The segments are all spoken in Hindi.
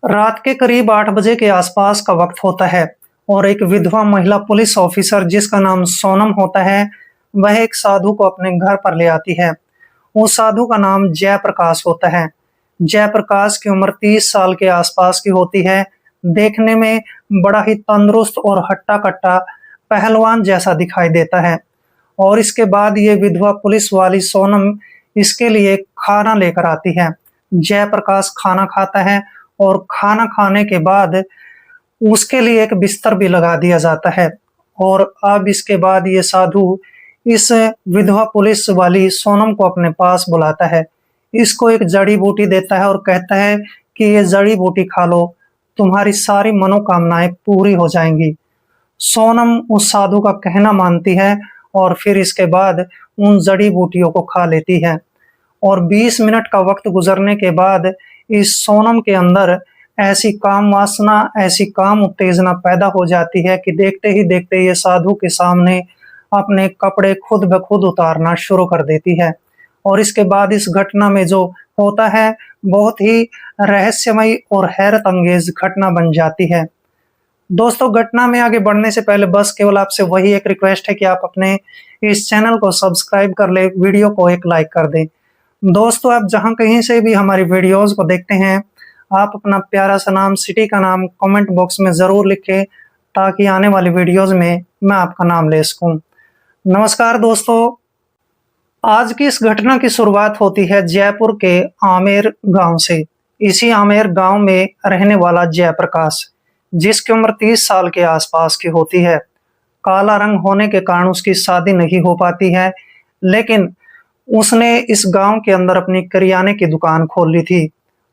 रात के करीब 8 बजे के आसपास का वक्त होता है और एक विधवा महिला पुलिस ऑफिसर जिसका नाम सोनम होता है, वह एक साधु को अपने घर पर ले आती है। उस साधु का नाम जयप्रकाश होता है। जयप्रकाश की उम्र 30 साल के आसपास की होती है। देखने में बड़ा ही तंदुरुस्त और हट्टा-कट्टा पहलवान जैसा दिखाई देता है। और इसके बाद ये विधवा पुलिस वाली सोनम इसके लिए खाना लेकर आती है। जयप्रकाश खाना खाता है और खाना खाने के बाद उसके लिए एक बिस्तर भी लगा दिया जाता है। और अब इसके बाद ये साधु इस विधवा पुलिस वाली सोनम को अपने पास बुलाता है। इसको एक जड़ी बूटी देता है और कहता है कि ये जड़ी बूटी खा लो, तुम्हारी सारी मनोकामनाएं पूरी हो जाएंगी। सोनम उस साधु का कहना मानती है और फिर इसके बाद उन जड़ी बूटियों को खा लेती है। और 20 मिनट का वक्त गुजरने के बाद इस सोनम के अंदर ऐसी काम वासना, ऐसी काम उत्तेजना पैदा हो जाती है कि देखते ही देखते ये साधु के सामने अपने कपड़े खुद ब खुद उतारना शुरू कर देती है। और इसके बाद इस घटना में जो होता है, बहुत ही रहस्यमयी और हैरत अंगेज घटना बन जाती है। दोस्तों, घटना में आगे बढ़ने से पहले बस केवल आपसे वही एक रिक्वेस्ट है कि आप अपने इस चैनल को सब्सक्राइब कर ले, वीडियो को एक लाइक कर दें। दोस्तों, आप जहां कहीं से भी हमारी वीडियोस को देखते हैं, आप अपना प्यारा सा नाम, सिटी का नाम कमेंट बॉक्स में ज़रूर लिखें ताकि आने वाली वीडियोस में मैं आपका नाम ले सकूं। नमस्कार दोस्तों, आज की इस घटना की शुरुआत होती है जयपुर के आमेर गांव से। इसी आमेर गांव में रहने वाला जयप्रकाश, जिसकी उम्र 30 साल के आसपास की होती है, काला रंग होने के कारण उसकी शादी नहीं हो पाती है, लेकिन उसने इस गांव के अंदर अपनी करियाने की दुकान खोल ली थी।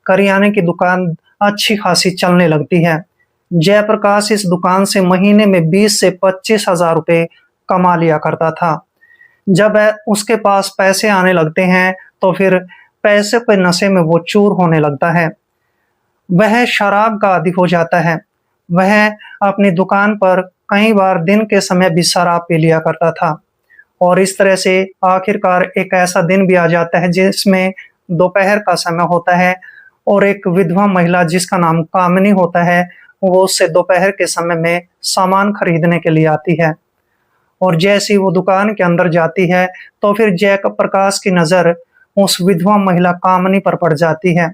करियाने की दुकान अच्छी खासी चलने लगती है। जयप्रकाश इस दुकान से महीने में 20 से 25 हजार रुपए कमा लिया करता था। जब उसके पास पैसे आने लगते हैं तो फिर पैसे के नशे में वो चूर होने लगता है। वह शराब का आदी हो जाता है। वह अपनी दुकान पर कई बार दिन के समय भी शराब पी लिया करता था। और इस तरह से आखिरकार एक ऐसा दिन भी आ जाता है जिसमें दोपहर का समय होता है और एक विधवा महिला जिसका नाम कामिनी होता है, वो उससे दोपहर के समय में सामान खरीदने के लिए आती है। और जैसी वो दुकान के अंदर जाती है तो फिर जयप्रकाश की नज़र उस विधवा महिला कामिनी पर पड़ जाती है।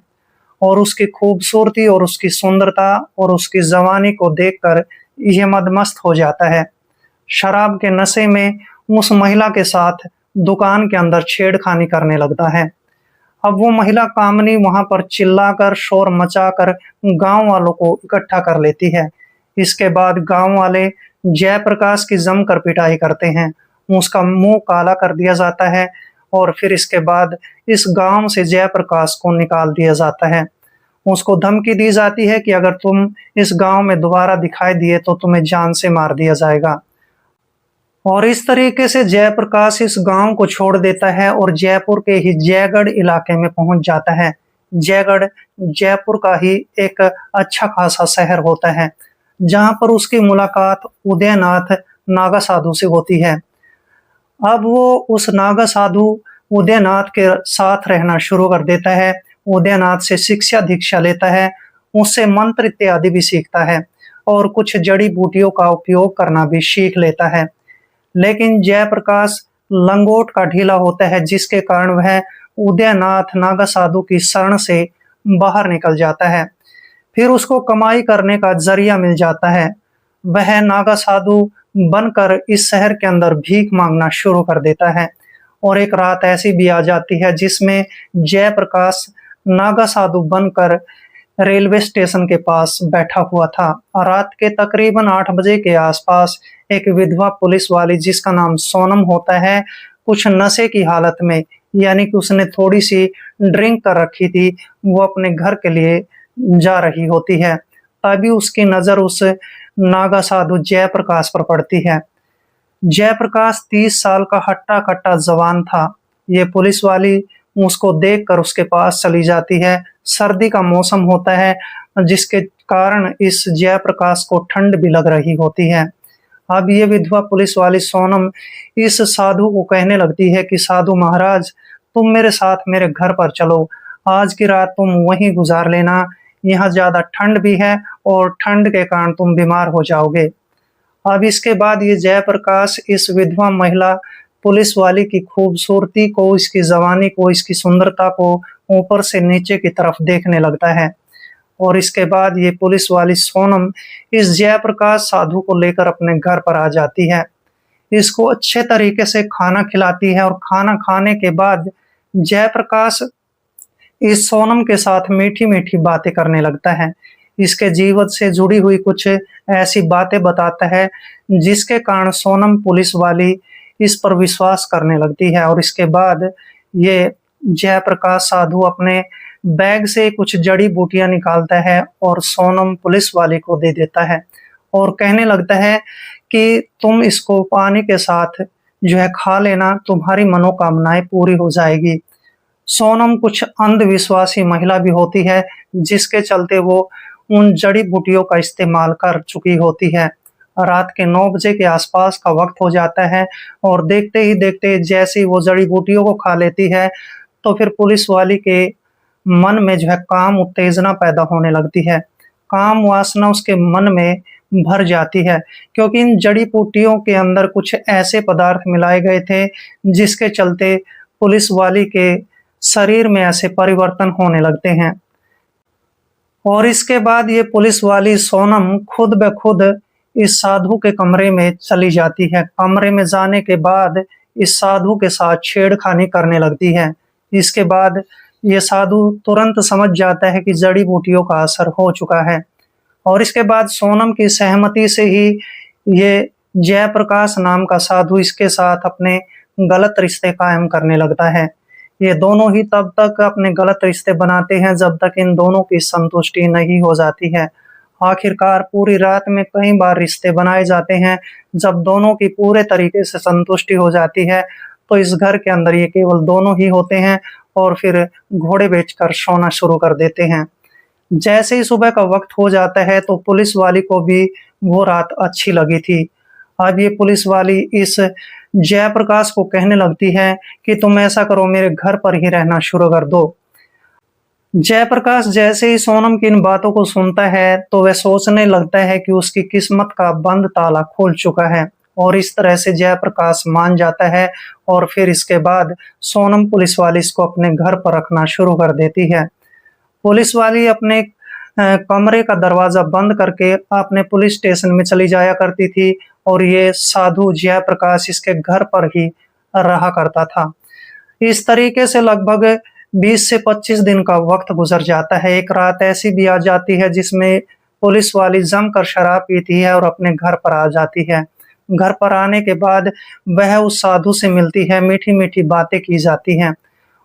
और उसकी खूबसूरती और उसकी सुंदरता और उसकी जवानी को देखकर यह मदमस्त हो जाता है। शराब के नशे में उस महिला के साथ दुकान के अंदर छेड़खानी करने लगता है। अब वो महिला कामिनी वहां पर चिल्लाकर, शोर मचाकर गांव वालों को इकट्ठा कर लेती है। इसके बाद गांव वाले जयप्रकाश की जमकर पिटाई करते हैं। उसका मुंह काला कर दिया जाता है और फिर इसके बाद इस गांव से जयप्रकाश को निकाल दिया जाता है। उसको धमकी दी जाती है कि अगर तुम इस गांव में दोबारा दिखाई दिए तो तुम्हें जान से मार दिया जाएगा। और इस तरीके से जयप्रकाश इस गांव को छोड़ देता है और जयपुर के ही जयगढ़ इलाके में पहुंच जाता है। जयगढ़ जयपुर का ही एक अच्छा खासा शहर होता है, जहां पर उसकी मुलाकात उदयनाथ नागा साधु से होती है। अब वो उस नागा साधु उदयनाथ के साथ रहना शुरू कर देता है। उदयनाथ से शिक्षा दीक्षा लेता है, उससे मंत्र इत्यादि भी सीखता है और कुछ जड़ी बूटियों का उपयोग करना भी सीख लेता है। लेकिन जयप्रकाश लंगोट का ढीला होता है, जिसके कारण वह उदयनाथ नागा साधु की शरण से बाहर निकल जाता है। फिर उसको कमाई करने का जरिया मिल जाता है। वह नागा साधु बनकर इस शहर के अंदर भीख मांगना शुरू कर देता है। और एक रात ऐसी भी आ जाती है जिसमें जयप्रकाश नागा साधु बनकर रेलवे स्टेशन के पास बैठा हुआ था। रात के तकरीबन 8 बजे के आसपास एक विधवा पुलिस वाली जिसका नाम सोनम होता है, कुछ नशे की हालत में, यानी कि उसने थोड़ी सी ड्रिंक कर रखी थी, वो अपने घर के लिए जा रही होती है। तभी उसकी नजर उस नागा साधु जयप्रकाश पर पड़ती है। जयप्रकाश 30 साल का हट्टा कट्टा जवान था। ये पुलिस वाली उसको देखकर उसके पास चली जाती है। सर्दी का मौसम होता है, जिसके कारण इस जयप्रकाश को ठंड भी लग रही होती है। अब ये विधवा पुलिस वाली सोनम इस साधु को कहने लगती है कि साधु महाराज, तुम मेरे साथ मेरे घर पर चलो, आज की रात तुम वहीं गुजार लेना। यहाँ ज़्यादा ठंड भी है और ठंड के कारण तुम बीमार हो जाओगे। अब इसके बाद ये जयप्रकाश इस विधवा महिला पुलिस वाली की खूबसूरती को, इसकी जवानी को, इसकी सुंदरता को ऊपर से नीचे की तरफ देखने लगता है। और इसके बाद ये पुलिस वाली सोनम इस जयप्रकाश साधु को लेकर अपने घर पर आ जाती है। इसको अच्छे तरीके से खाना खिलाती है और खाना खाने के बाद जयप्रकाश इस सोनम के साथ मीठी-मीठी बातें करने लगता है। इसके जीवन से जुड़ी हुई कुछ ऐसी बातें बताता है, जिसके कारण सोनम पुलिस वाली इस पर विश्वास करने लगती है। और इसके बाद ये जयप्रकाश साधु अपने बैग से कुछ जड़ी-बूटियाँ निकालता है और सोनम पुलिस वाली को दे देता है और कहने लगता है कि तुम इसको पानी के साथ जो है खा लेना, तुम्हारी मनोकामनाएँ पूरी हो जाएगी। सोनम कुछ अंधविश्वासी महिला भी होती है, जिसके चलते वो उन जड़ी-बूटियों का इस्तेमाल कर चुकी होती है। रात के 9 बजे के आसपास का वक़्त हो जाता है और देखते ही देखते जैसे ही वो जड़ी-बूटियों को खा लेती है, तो फिर पुलिस वाली के मन में जो है काम उत्तेजना पैदा होने लगती है। काम वासना उसके मन में भर जाती है, क्योंकि इन जड़ी-बूटियों के अंदर कुछ ऐसे पदार्थ मिलाए गए थे, जिसके चलते पुलिस वाली के शरीर में ऐसे परिवर्तन होने लगते हैं। और इसके बाद ये पुलिस वाली सोनम खुद ब खुद इस साधु के कमरे में चली जाती है। कमरे में जाने के बाद इस साधु के साथ छेड़खानी करने लगती है। इसके बाद ये साधु तुरंत समझ जाता है कि जड़ी-बूटियों का असर हो चुका है और इसके बाद सोनम की सहमति से ही ये जयप्रकाश नाम का साधु इसके साथ अपने गलत रिश्ते कायम करने लगता है। ये दोनों ही तब तक अपने गलत रिश्ते बनाते हैं जब तक इन दोनों की संतुष्टि नहीं हो जाती है। आखिरकार पूरी रात में कई बार रिश्ते बनाए जाते हैं। जब दोनों की पूरे तरीके से संतुष्टि हो जाती है, तो इस घर के अंदर ये केवल दोनों ही होते हैं और फिर घोड़े बेचकर सोना शुरू कर देते हैं। जैसे ही सुबह का वक़्त हो जाता है, तो पुलिस वाली को भी वो रात अच्छी लगी थी। अब ये पुलिस वाली इस जयप्रकाश को कहने लगती है कि तुम ऐसा करो, मेरे घर पर ही रहना शुरू कर दो। जयप्रकाश जैसे ही सोनम की इन बातों को सुनता है, तो वह सोचने लगता है कि उसकी किस्मत का बंद ताला खुल चुका है और इस तरह से जयप्रकाश मान जाता है और फिर इसके बाद सोनम पुलिस वाली इसको अपने घर पर रखना शुरू कर देती है। पुलिस वाली अपने कमरे का दरवाज़ा बंद करके अपने पुलिस स्टेशन में चली जाया करती थी और ये साधु जयप्रकाश इसके घर पर ही रहा करता था। इस तरीके से लगभग 20 से 25 दिन का वक़्त गुज़र जाता है। एक रात ऐसी भी आ जाती है जिसमें पुलिस वाली जमकर शराब पीती है और अपने घर पर आ जाती है। घर पर आने के बाद वह उस साधु से मिलती है, मीठी-मीठी बातें की जाती हैं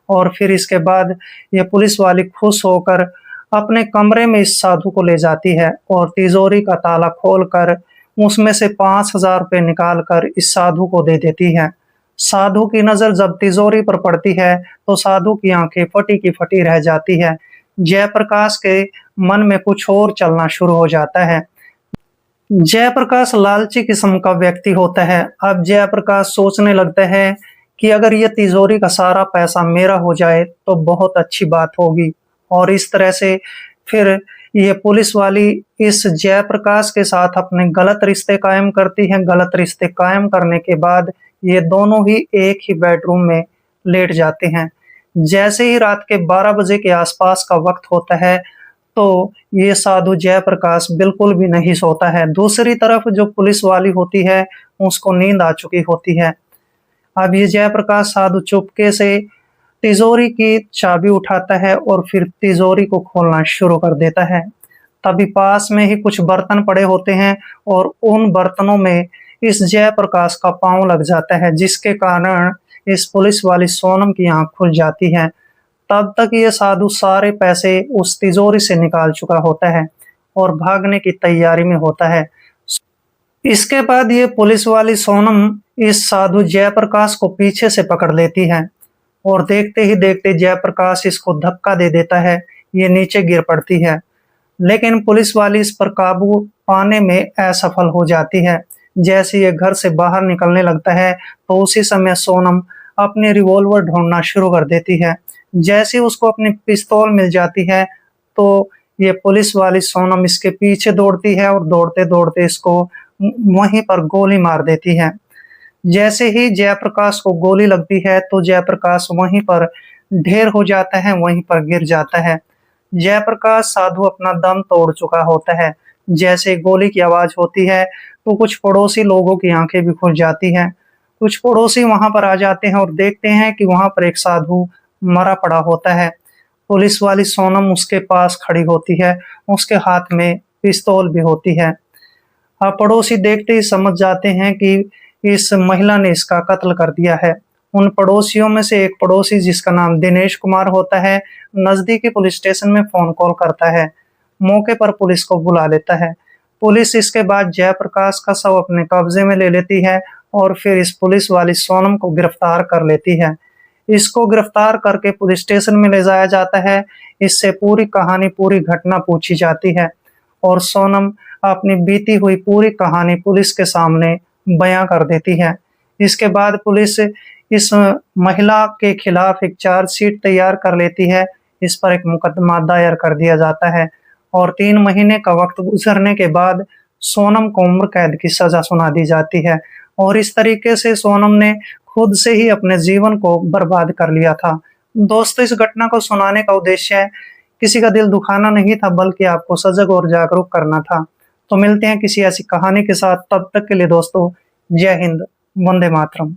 और फिर इसके बाद ये पुलिस वाली खुश होकर अपने कमरे में इस साधु को ले जाती है और तिजोरी का ताला खोलकर उसमें से 5,000 रुपए निकाल कर इस साधु को दे देती है। साधु की नज़र जब तिजोरी पर पड़ती है, तो साधु की आंखें फटी की फटी रह जाती है। जयप्रकाश के मन में कुछ और चलना शुरू हो जाता है। जयप्रकाश लालची किस्म का व्यक्ति होता है। अब जयप्रकाश सोचने लगता है कि अगर ये तिजोरी का सारा पैसा मेरा हो जाए तो बहुत अच्छी बात होगी और इस तरह से फिर ये पुलिस वाली इस जयप्रकाश के साथ अपने गलत रिश्ते कायम करती है। गलत रिश्ते कायम करने के बाद ये दोनों ही एक ही बेडरूम में लेट जाते हैं। जैसे ही रात के 12 बजे के आसपास का वक़्त होता है, तो ये साधु जयप्रकाश बिल्कुल भी नहीं सोता है। दूसरी तरफ जो पुलिस वाली होती है, उसको नींद आ चुकी होती है। अब ये जयप्रकाश साधु चुपके से तिजोरी की चाबी उठाता है और फिर तिजोरी को खोलना शुरू कर देता है। तभी पास में ही कुछ बर्तन पड़े होते हैं और उन बर्तनों में इस जयप्रकाश का पाँव लग जाता है, जिसके कारण इस पुलिस वाली सोनम की आँख खुल जाती है। तब तक ये साधु सारे पैसे उस तिजोरी से निकाल चुका होता है और भागने की तैयारी में होता है। इसके बाद ये पुलिस वाली सोनम इस साधु जयप्रकाश को पीछे से पकड़ लेती है और देखते ही देखते जयप्रकाश इसको धक्का दे देता है। ये नीचे गिर पड़ती है, लेकिन पुलिस वाली इस पर काबू पाने में असफल हो जाती है। जैसे ये घर से बाहर निकलने लगता है, तो उसी समय सोनम अपने रिवॉल्वर ढूंढना शुरू कर देती है। जैसे उसको अपनी पिस्तौल मिल जाती है, तो ये पुलिस वाली सोनम इसके पीछे दौड़ती है और दौड़ते दौड़ते इसको वहीं पर गोली मार देती है। जैसे ही जयप्रकाश को गोली लगती है तो जयप्रकाश वहीं पर ढेर हो जाता है, वहीं पर गिर जाता है। जयप्रकाश साधु अपना दम तोड़ चुका होता है। जैसे गोली की आवाज होती है तो कुछ पड़ोसी लोगों की आंखें भी खुल जाती हैं। कुछ पड़ोसी वहां पर आ जाते हैं और देखते हैं कि वहां पर एक साधु मरा पड़ा होता है। पुलिस वाली सोनम उसके पास खड़ी होती है, उसके हाथ में पिस्तौल भी होती है। पड़ोसी देखते ही समझ जाते हैं कि इस महिला ने इसका कत्ल कर दिया है। उन पड़ोसियों में से एक पड़ोसी जिसका नाम दिनेश कुमार होता है, नजदीकी पुलिस स्टेशन में फोन कॉल करता है। मौके पर पुलिस को बुला लेता है। पुलिस इसके बाद जयप्रकाश का शव अपने कब्जे में ले लेती है और फिर इस पुलिस वाली सोनम को गिरफ्तार कर लेती है। इसको गिरफ्तार करके पुलिस स्टेशन में ले जाया जाता है। इससे पूरी कहानी, पूरी घटना पूछी जाती है और सोनम अपनी बीती हुई पूरी कहानी पुलिस के सामने बयां कर देती है। इसके बाद पुलिस इस महिला के खिलाफ एक चार्जशीट तैयार कर लेती है। इस पर एक मुकदमा दायर कर दिया जाता है और 3 महीने का वक्त गुजरने के बाद सोनम को उम्र कैद की सजा सुना दी जाती है। और इस तरीके से सोनम ने खुद से ही अपने जीवन को बर्बाद कर लिया था। दोस्तों, इस घटना को सुनाने का उद्देश्य किसी का दिल दुखाना नहीं था, बल्कि आपको सजग और जागरूक करना था। तो मिलते हैं किसी ऐसी कहानी के साथ, तब तक के लिए दोस्तों जय हिंद, वंदे मातरम।